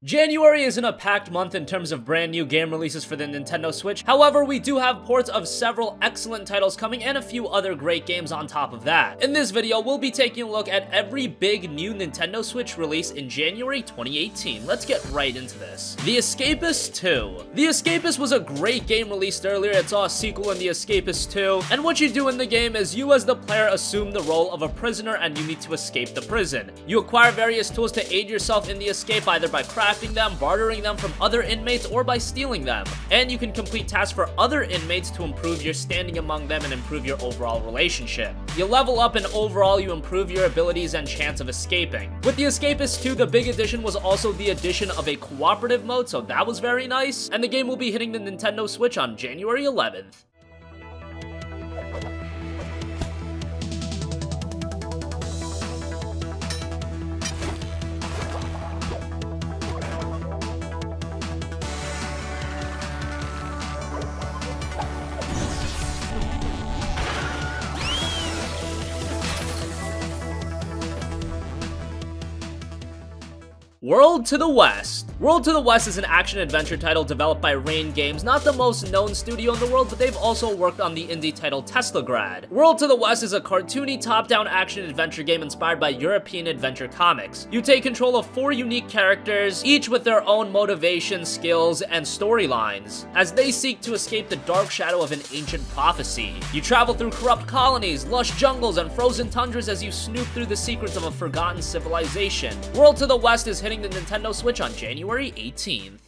January isn't a packed month in terms of brand new game releases for the Nintendo Switch. However, we do have ports of several excellent titles coming and a few other great games on top of that. In this video, we'll be taking a look at every big new Nintendo Switch release in January 2018. Let's get right into this. The Escapists 2. The Escapists was a great game released earlier. It saw a sequel in The Escapists 2, and what you do in the game is you as the player assume the role of a prisoner and you need to escape the prison. You acquire various tools to aid yourself in the escape, either by crafting them, bartering them from other inmates, or by stealing them. And you can complete tasks for other inmates to improve your standing among them and improve your overall relationship. You level up and overall you improve your abilities and chance of escaping. With The Escapists 2, the big addition was also the addition of a cooperative mode, so that was very nice, and the game will be hitting the Nintendo Switch on January 11th. World to the West. World to the West is an action-adventure title developed by Rain Games, not the most known studio in the world, but they've also worked on the indie title Teslagrad. World to the West is a cartoony top-down action-adventure game inspired by European adventure comics. You take control of 4 unique characters, each with their own motivations, skills, and storylines, as they seek to escape the dark shadow of an ancient prophecy. You travel through corrupt colonies, lush jungles, and frozen tundras as you snoop through the secrets of a forgotten civilization. World to the West is hitting the Nintendo Switch on January 18th.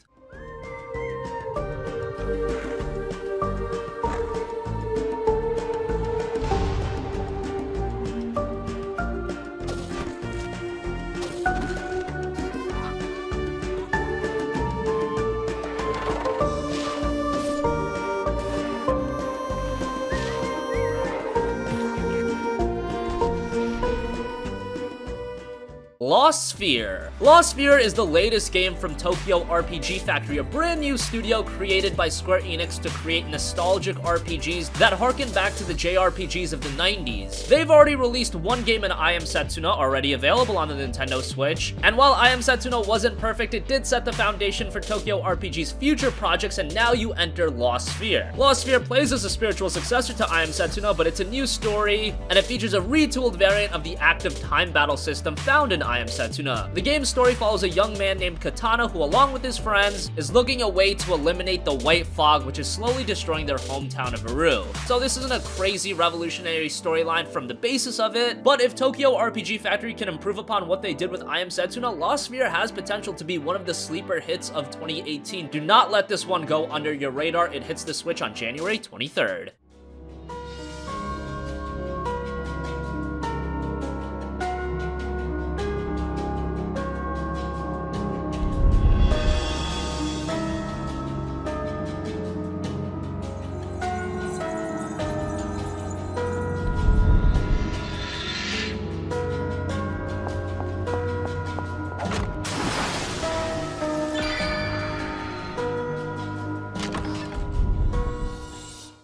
Lost Sphear. Lost Sphear is the latest game from Tokyo RPG Factory, a brand new studio created by Square Enix to create nostalgic RPGs that harken back to the JRPGs of the 90s. They've already released one game in I Am Setsuna, already available on the Nintendo Switch, and while I Am Setsuna wasn't perfect, it did set the foundation for Tokyo RPG's future projects, and now you enter Lost Sphear. Lost Sphear plays as a spiritual successor to I Am Setsuna, but it's a new story, and it features a retooled variant of the active time battle system found in I Am Setsuna. The game's story follows a young man named Katana who, along with his friends, is looking a way to eliminate the white fog, which is slowly destroying their hometown of Aru. So this isn't a crazy revolutionary storyline from the basis of it, but if Tokyo RPG Factory can improve upon what they did with I Am Setsuna, Lost Sphear has potential to be one of the sleeper hits of 2018. Do not let this one go under your radar. It hits the Switch on January 23rd.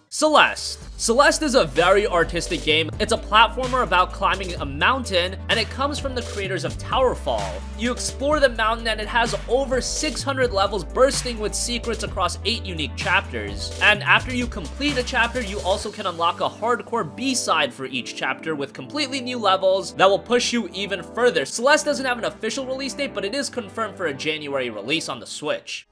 Celeste. Celeste is a very artistic game. It's a platformer about climbing a mountain, and it comes from the creators of Towerfall. You explore the mountain, and it has over 600 levels bursting with secrets across 8 unique chapters. And after you complete a chapter, you also can unlock a hardcore B-side for each chapter with completely new levels that will push you even further. Celeste doesn't have an official release date, but it is confirmed for a January release on the Switch.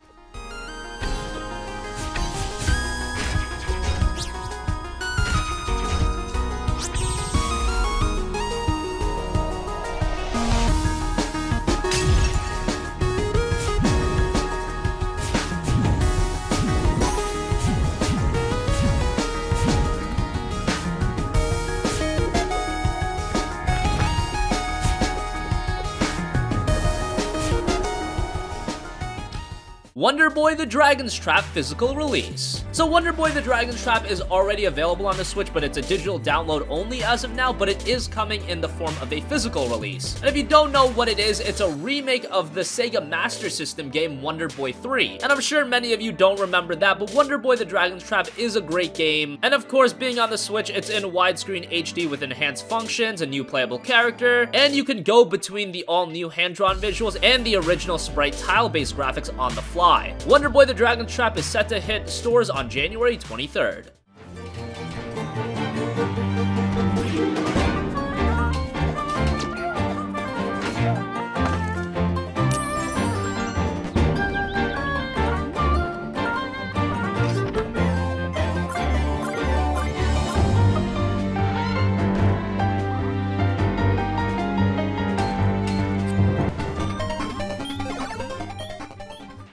Wonder Boy: The Dragon's Trap physical release. So Wonder Boy the Dragon's Trap is already available on the Switch, but it's a digital download only as of now, but it is coming in the form of a physical release. And if you don't know what it is, it's a remake of the Sega Master System game Wonder Boy 3. And I'm sure many of you don't remember that, but Wonder Boy the Dragon's Trap is a great game. And of course, being on the Switch, it's in widescreen HD with enhanced functions, a new playable character, and you can go between the all-new hand-drawn visuals and the original sprite tile-based graphics on the fly. Wonder Boy the Dragon's Trap is set to hit stores on January 23rd.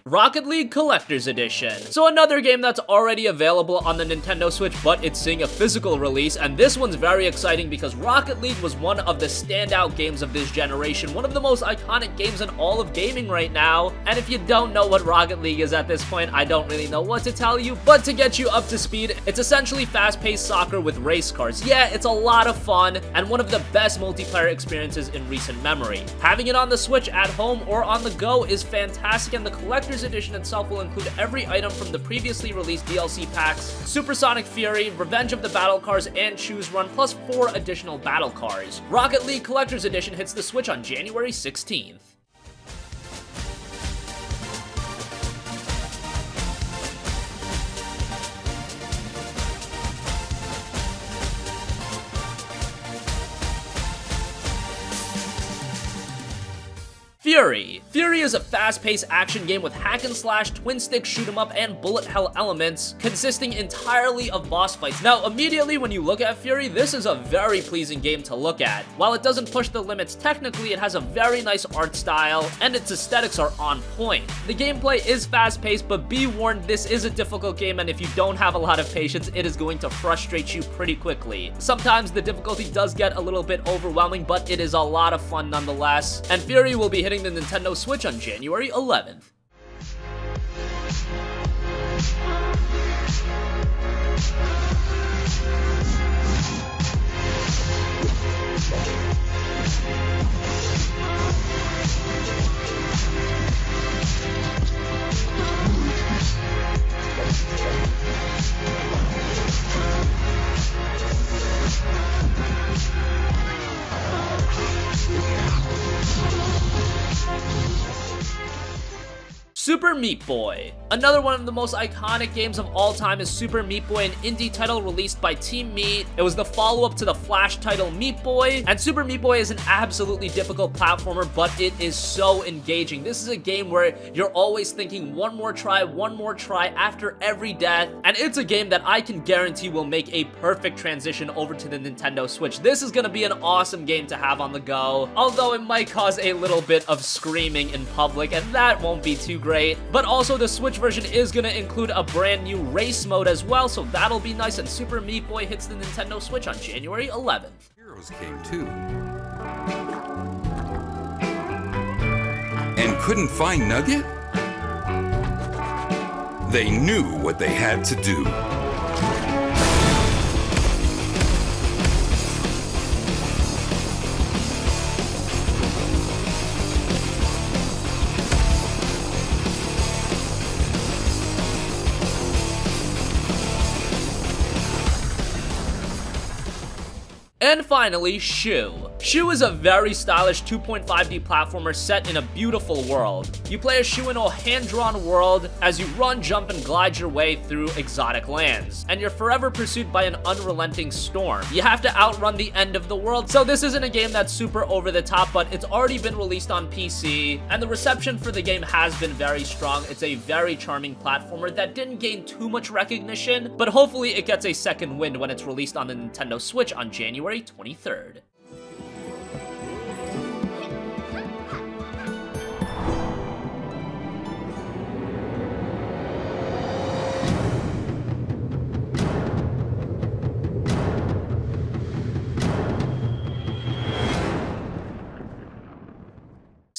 Rocket League Collector's Edition. So another game that's already available on the Nintendo Switch, but it's seeing a physical release, and this one's very exciting because Rocket League was one of the standout games of this generation, one of the most iconic games in all of gaming right now. And if you don't know what Rocket League is at this point, I don't really know what to tell you, but to get you up to speed, it's essentially fast-paced soccer with race cars. Yeah, it's a lot of fun, and one of the best multiplayer experiences in recent memory. Having it on the Switch at home or on the go is fantastic, and the Collector's Edition itself will include every item from the previously released DLC packs, Supersonic Fury, Revenge of the Battle Cars, and Choose Run, plus 4 additional battle cars. Rocket League Collector's Edition hits the Switch on January 16th. Furi. Furi is a fast-paced action game with hack-and-slash, twin-stick shoot-'em-up, and bullet hell elements, consisting entirely of boss fights. Now, immediately when you look at Furi, this is a very pleasing game to look at. While it doesn't push the limits technically, it has a very nice art style, and its aesthetics are on point. The gameplay is fast-paced, but be warned, this is a difficult game, and if you don't have a lot of patience, it is going to frustrate you pretty quickly. Sometimes the difficulty does get a little bit overwhelming, but it is a lot of fun nonetheless, and Furi will be hitting the Nintendo Switch on January 11th. Super Meat Boy. Another one of the most iconic games of all time is Super Meat Boy, an indie title released by Team Meat. It was the follow-up to the Flash title Meat Boy, and Super Meat Boy is an absolutely difficult platformer, but it is so engaging. This is a game where you're always thinking one more try after every death, and it's a game that I can guarantee will make a perfect transition over to the Nintendo Switch. This is gonna be an awesome game to have on the go, although it might cause a little bit of screaming in public, and that won't be too great. But also the Switch version is going to include a brand new race mode as well, so that'll be nice, and Super Meat Boy hits the Nintendo Switch on January 11th. Heroes came too. And couldn't find Nugget? They knew what they had to do. And finally, Shu. Shu is a very stylish 2.5D platformer set in a beautiful world. You play as Shu in a hand-drawn world as you run, jump, and glide your way through exotic lands, and you're forever pursued by an unrelenting storm. You have to outrun the end of the world, so this isn't a game that's super over the top, but it's already been released on PC, and the reception for the game has been very strong. It's a very charming platformer that didn't gain too much recognition, but hopefully it gets a second wind when it's released on the Nintendo Switch on January 23rd.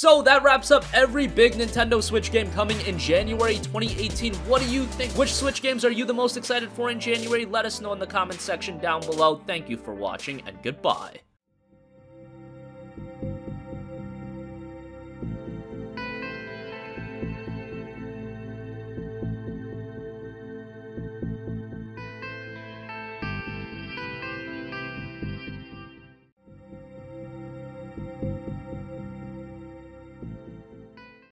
So that wraps up every big Nintendo Switch game coming in January 2018. What do you think? Which Switch games are you the most excited for in January? Let us know in the comments section down below. Thank you for watching, and goodbye.